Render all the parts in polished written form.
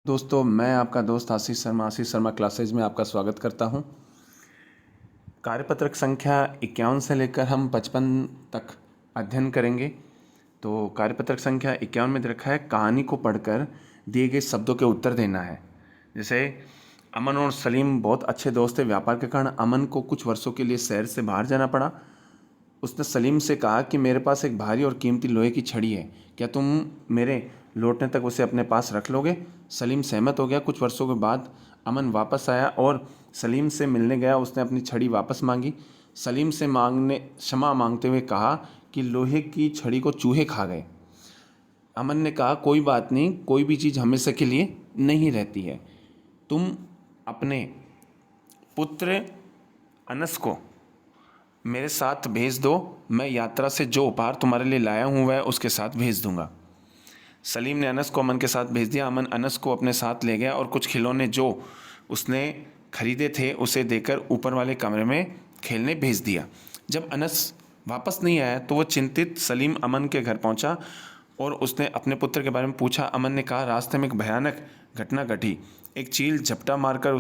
दोस्तों, मैं आपका दोस्त आशीष शर्मा क्लासेज में आपका स्वागत करता हूं। कार्यपत्रक संख्या 51 से लेकर हम 55 तक अध्ययन करेंगे। तो कार्यपत्रक संख्या 51 में दे रखा है, कहानी को पढ़कर दिए गए शब्दों के उत्तर देना है। जैसे अमन और सलीम बहुत अच्छे दोस्त थे। व्यापार के कारण अमन को कुछ वर्षों के लिए शहर से बाहर जाना पड़ा। उसने सलीम से कहा कि मेरे पास एक भारी और कीमती लोहे की छड़ी है, क्या तुम मेरे लौटने तक उसे अपने पास रख लोगे? सलीम सहमत हो गया। कुछ वर्षों के बाद अमन वापस आया और सलीम से मिलने गया। उसने अपनी छड़ी वापस मांगी। सलीम से क्षमा मांगते हुए कहा कि लोहे की छड़ी को चूहे खा गए। अमन ने कहा, कोई बात नहीं, कोई भी चीज़ हमेशा के लिए नहीं रहती है। तुम अपने पुत्र अनस को मेरे साथ भेज दो। मैं यात्रा से जो उपहार तुम्हारे लिए लाया हूँ वह उसके साथ भेज दूंगा। सलीम ने अनस को अमन के साथ भेज दिया। अमन अनस को अपने साथ ले गया और कुछ खिलौने जो उसने खरीदे थे उसे देकर ऊपर वाले कमरे में खेलने भेज दिया। जब अनस वापस नहीं आया तो वह चिंतित सलीम अमन के घर पहुंचा और उसने अपने पुत्र के बारे में पूछा। अमन ने कहा, रास्ते में एक भयानक घटना घटी। एक चील झपटा मारकर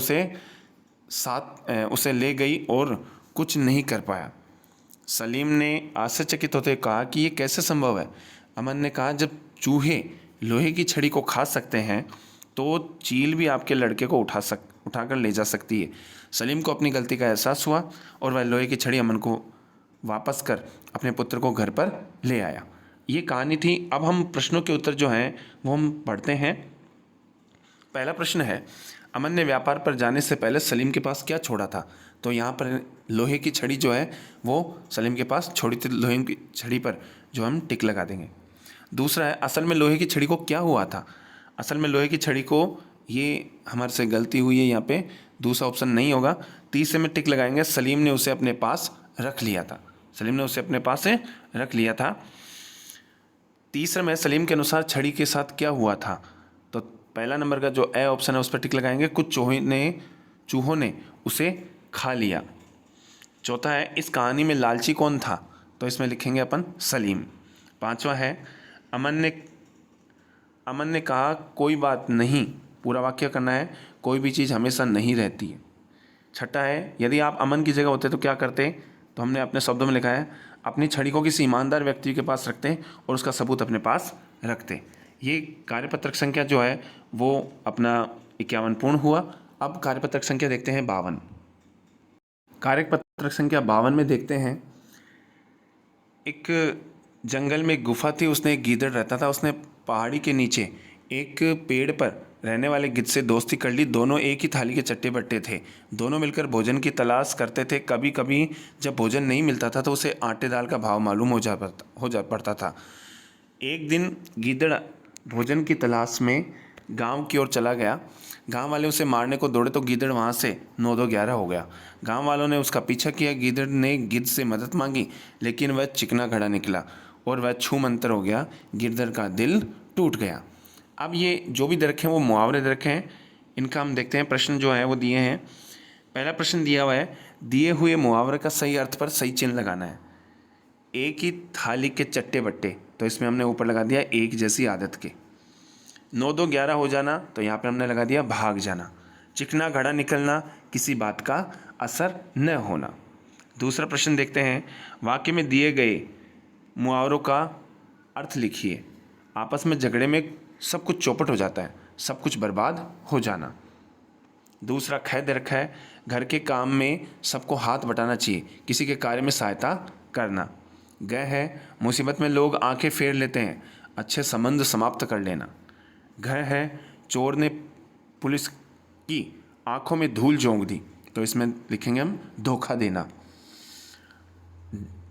उसे ले गई और कुछ नहीं कर पाया। सलीम ने आश्चर्यचकित होते कहा कि ये कैसे संभव है? अमन ने कहा, जब चूहे लोहे की छड़ी को खा सकते हैं तो चील भी आपके लड़के को उठाकर ले जा सकती है। सलीम को अपनी गलती का एहसास हुआ और वह लोहे की छड़ी अमन को वापस कर अपने पुत्र को घर पर ले आया। ये कहानी थी। अब हम प्रश्नों के उत्तर जो हैं वो हम पढ़ते हैं। पहला प्रश्न है, अमन ने व्यापार पर जाने से पहले सलीम के पास क्या छोड़ा था? तो यहाँ पर लोहे की छड़ी जो है वो सलीम के पास छोड़ी थी। लोहे की छड़ी पर जो हम टिक लगा देंगे। दूसरा है, असल में लोहे की छड़ी को क्या हुआ था? असल में लोहे की छड़ी को, ये हमारे से गलती हुई है, यहाँ पे दूसरा ऑप्शन नहीं होगा। तीसरे में टिक लगाएंगे, सलीम ने उसे अपने पास रख लिया था। सलीम ने उसे अपने पास से रख लिया था। तीसरे में सलीम के अनुसार छड़ी के साथ क्या हुआ था? तो पहला नंबर का जो ए ऑप्शन है उस पर टिक लगाएंगे, कुछ चूहों ने उसे खा लिया। चौथा है, इस कहानी में लालची कौन था? तो इसमें लिखेंगे अपन सलीम। पांचवा है, अमन ने कहा, कोई बात नहीं, पूरा वाक्य करना है, कोई भी चीज़ हमेशा नहीं रहती है। छठा है, यदि आप अमन की जगह होते तो क्या करते? तो हमने अपने शब्दों में लिखा है, अपनी छड़ी को किसी ईमानदार व्यक्ति के पास रखते और उसका सबूत अपने पास रखते। ये कार्यपत्रक संख्या जो है वो अपना 51 पूर्ण हुआ। अब कार्यपत्रक संख्या देखते हैं 52। कार्यपत्रक संख्या 52 में देखते हैं, एक जंगल में एक गुफा थी। उसने एक गीदड़ रहता था। उसने पहाड़ी के नीचे एक पेड़ पर रहने वाले गिद्ध से दोस्ती कर ली। दोनों एक ही थाली के चट्टे बट्टे थे। दोनों मिलकर भोजन की तलाश करते थे। कभी कभी जब भोजन नहीं मिलता था तो उसे आटे दाल का भाव मालूम हो जा पड़ता था। एक दिन गीदड़ भोजन की तलाश में गांव की ओर चला गया। गांव वाले उसे मारने को दौड़े तो गीदड़ वहां से 9-2-11 हो गया। गांव वालों ने उसका पीछा किया। गीदड़ ने गिद्ध से मदद मांगी लेकिन वह चिकना घड़ा निकला और वह छूमंतर हो गया। गिरधर का दिल टूट गया। अब ये जो भी दे रखे हैं वो मुहावरे दे रखे हैं। इनका हम देखते हैं। प्रश्न जो है वो दिए हैं। पहला प्रश्न दिया हुआ है, दिए हुए मुहावरे का सही अर्थ पर सही चिन्ह लगाना है। एक ही थाली के चट्टे बट्टे, तो इसमें हमने ऊपर लगा दिया एक जैसी आदत के। 9-2-11 हो जाना, तो यहाँ पर हमने लगा दिया भाग जाना। चिकना घड़ा निकलना, किसी बात का असर न होना। दूसरा प्रश्न देखते हैं, वाक्य में दिए गए मुहावरों का अर्थ लिखिए। आपस में झगड़े में सब कुछ चौपट हो जाता है, सब कुछ बर्बाद हो जाना। दूसरा ख दे रखा है, घर के काम में सबको हाथ बटाना चाहिए, किसी के कार्य में सहायता करना। ग है, मुसीबत में लोग आंखें फेर लेते हैं, अच्छे संबंध समाप्त कर लेना। घ है, चोर ने पुलिस की आंखों में धूल झोंक दी, तो इसमें लिखेंगे हम धोखा देना।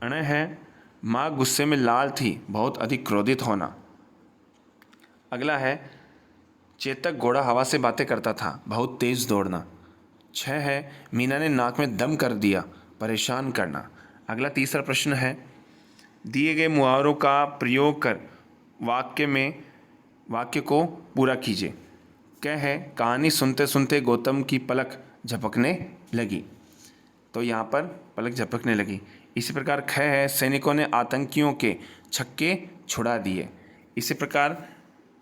अण है, माँ गुस्से में लाल थी, बहुत अधिक क्रोधित होना। अगला है, चेतक घोड़ा हवा से बातें करता था, बहुत तेज दौड़ना। 6 है, मीना ने नाक में दम कर दिया, परेशान करना। अगला तीसरा प्रश्न है, दिए गए मुहावरों का प्रयोग कर वाक्य को पूरा कीजिए। क्या है, कहानी सुनते सुनते गौतम की पलक झपकने लगी, तो यहाँ पर पलक झपकने लगी। इसी प्रकार ख है, सैनिकों ने आतंकियों के छक्के छुड़ा दिए। इसी प्रकार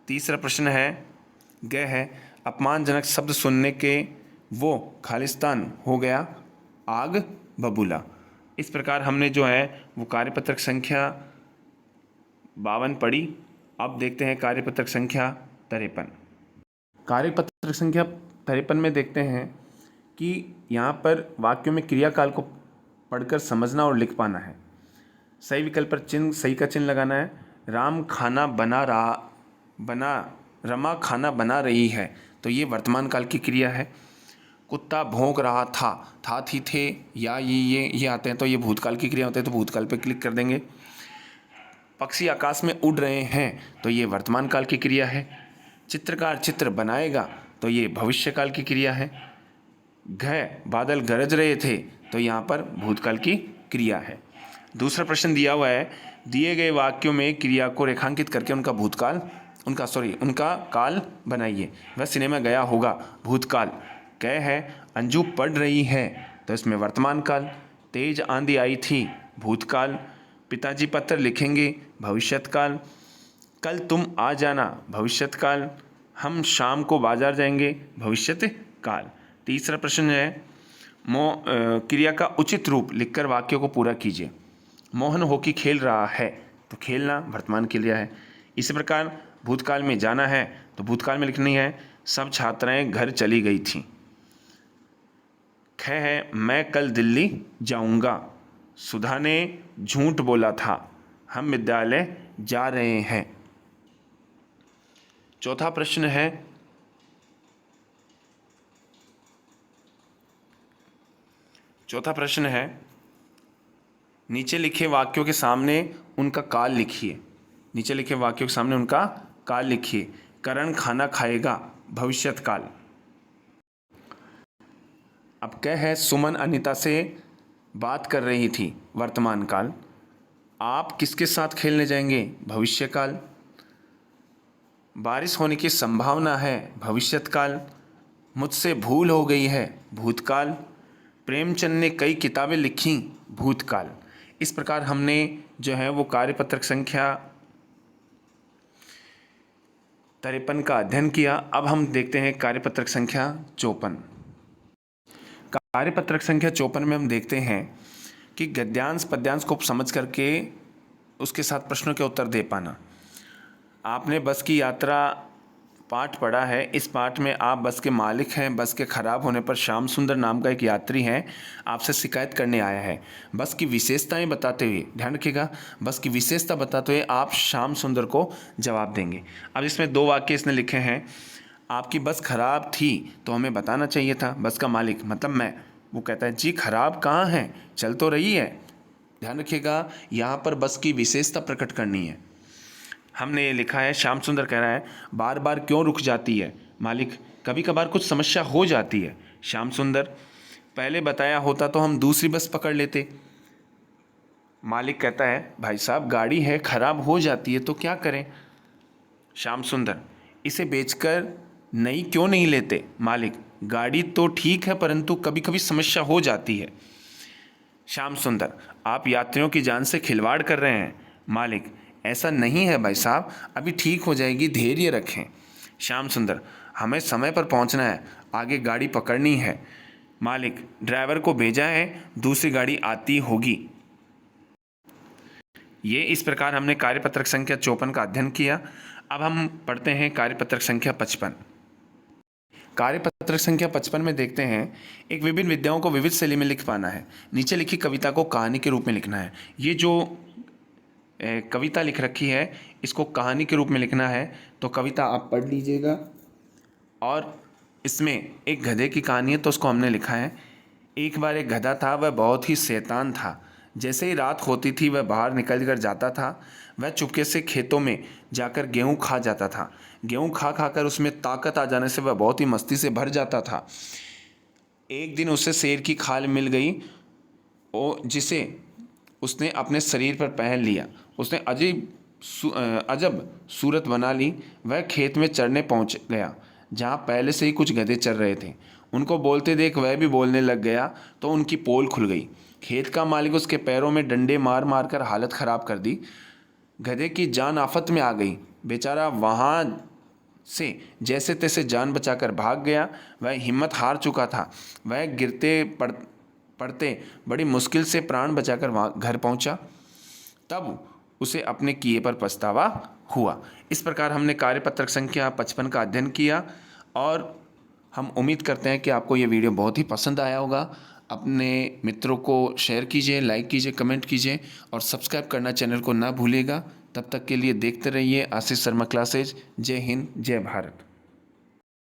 तीसरा प्रश्न है, ग है अपमानजनक शब्द सुनने के वो खालिस्तान हो गया आग बबूला। इस प्रकार हमने जो है वो कार्यपत्रक संख्या 52 पढ़ी। अब देखते हैं कार्यपत्रक संख्या 53। कार्यपत्रक संख्या 53 में देखते हैं कि यहाँ पर वाक्यों में क्रियाकाल को पढ़कर समझना और लिख पाना है। सही विकल्प पर चिन्ह सही का चिन्ह लगाना है। राम खाना रमा खाना बना रही है, तो ये वर्तमान काल की क्रिया है। कुत्ता भौंक रहा था थी थे या ये आते हैं, तो ये भूतकाल की क्रिया होते हैं, तो भूतकाल पे क्लिक कर देंगे। पक्षी आकाश में उड़ रहे हैं, तो ये वर्तमान काल की क्रिया है। चित्रकार चित्र बनाएगा, तो ये भविष्य काल की क्रिया है। बादल गरज रहे थे, तो यहाँ पर भूतकाल की क्रिया है। दूसरा प्रश्न दिया हुआ है, दिए गए वाक्यों में क्रिया को रेखांकित करके उनका काल बनाइए। वह सिनेमा गया होगा, भूतकाल। है अंजू पढ़ रही है, तो इसमें वर्तमान काल। तेज आंधी आई थी, भूतकाल। पिताजी पत्र लिखेंगे, भविष्यत काल। कल तुम आ जाना, भविष्यत काल। हम शाम को बाजार जाएंगे, भविष्यत काल। तीसरा प्रश्न है, क्रिया का उचित रूप लिखकर वाक्यों को पूरा कीजिए। मोहन हॉकी खेल रहा है, तो खेलना वर्तमान क्रिया है। इसी प्रकार भूतकाल में जाना है, तो भूतकाल में लिखनी है सब छात्राएं घर चली गई थीं। है मैं कल दिल्ली जाऊंगा, सुधा ने झूठ बोला था, हम विद्यालय जा रहे हैं। चौथा प्रश्न है नीचे लिखे वाक्यों के सामने उनका काल लिखिए। करण खाना खाएगा, भविष्यत काल। अब है सुमन अनीता से बात कर रही थी, वर्तमान काल। आप किसके साथ खेलने जाएंगे, भविष्य काल। बारिश होने की संभावना है, भविष्यत काल। मुझसे भूल हो गई है, भूतकाल। प्रेमचंद ने कई किताबें लिखीं, भूतकाल। इस प्रकार हमने जो है वो कार्यपत्रक संख्या 53 का अध्ययन किया। अब हम देखते हैं कार्यपत्रक संख्या 54। कार्यपत्रक संख्या 54 में हम देखते हैं कि गद्यांश पद्यांश को समझ करके उसके साथ प्रश्नों के उत्तर दे पाना। आपने बस की यात्रा पाठ पढ़ा है। इस पाठ में आप बस के मालिक हैं। बस के खराब होने पर श्याम सुंदर नाम का एक यात्री है, आपसे शिकायत करने आया है। बस की विशेषताएं बताते हुए, ध्यान रखिएगा, बस की विशेषता बताते हुए आप श्याम सुंदर को जवाब देंगे। अब इसमें 2 वाक्य इसने लिखे हैं। आपकी बस खराब थी, तो हमें बताना चाहिए था। बस का मालिक मतलब मैं, वो कहता है जी खराब कहाँ है, चल तो रही है। ध्यान रखिएगा, यहाँ पर बस की विशेषता प्रकट करनी है। हमने ये लिखा है, श्याम सुंदर कह रहा है बार बार क्यों रुक जाती है, मालिक कभी कभार कुछ समस्या हो जाती है। श्याम सुंदर पहले बताया होता तो हम दूसरी बस पकड़ लेते। मालिक कहता है भाई साहब गाड़ी है, खराब हो जाती है तो क्या करें। श्याम सुंदर इसे बेचकर नई क्यों नहीं लेते, मालिक गाड़ी तो ठीक है परंतु कभी कभी समस्या हो जाती है। श्याम सुंदर आप यात्रियों की जान से खिलवाड़ कर रहे हैं, मालिक ऐसा नहीं है भाई साहब, अभी ठीक हो जाएगी, धैर्य रखें। श्याम सुंदर हमें समय पर पहुंचना है, आगे गाड़ी पकड़नी है। मालिक ड्राइवर को भेजा है, दूसरी गाड़ी आती होगी। ये इस प्रकार हमने कार्यपत्रक संख्या 54 का अध्ययन किया। अब हम पढ़ते हैं कार्यपत्रक संख्या 55। कार्यपत्रक संख्या 55 में देखते हैं एक विभिन्न विद्याओं को विविध शैली में लिख पाना है। नीचे लिखी कविता को कहानी के रूप में लिखना है। ये जो कविता लिख रखी है इसको कहानी के रूप में लिखना है, तो कविता आप पढ़ लीजिएगा। और इसमें एक गधे की कहानी है, तो उसको हमने लिखा है। एक बार एक गधा था, वह बहुत ही शैतान था। जैसे ही रात होती थी वह बाहर निकल कर जाता था। वह चुपके से खेतों में जाकर गेहूँ खा जाता था। गेहूँ खा खाकर उसमें ताकत आ जाने से वह बहुत ही मस्ती से भर जाता था। एक दिन उसे शेर की खाल मिल गई और जिसे उसने अपने शरीर पर पहन लिया। उसने अजब सूरत बना ली। वह खेत में चरने पहुंच गया जहां पहले से ही कुछ गधे चर रहे थे। उनको बोलते देख वह भी बोलने लग गया तो उनकी पोल खुल गई। खेत का मालिक उसके पैरों में डंडे मार मार कर हालत ख़राब कर दी। गधे की जान आफत में आ गई। बेचारा वहाँ से जैसे तैसे जान बचाकर भाग गया। वह हिम्मत हार चुका था। वह गिरते पड़ते बड़ी मुश्किल से प्राण बचाकर वहाँ घर पहुँचा। तब उसे अपने किए पर पछतावा हुआ। इस प्रकार हमने कार्यपत्रक संख्या 55 का अध्ययन किया और हम उम्मीद करते हैं कि आपको ये वीडियो बहुत ही पसंद आया होगा। अपने मित्रों को शेयर कीजिए, लाइक कीजिए, कमेंट कीजिए और सब्सक्राइब करना चैनल को ना भूलिएगा। तब तक के लिए देखते रहिए आशीष शर्मा क्लासेज। जय हिंद, जय भारत।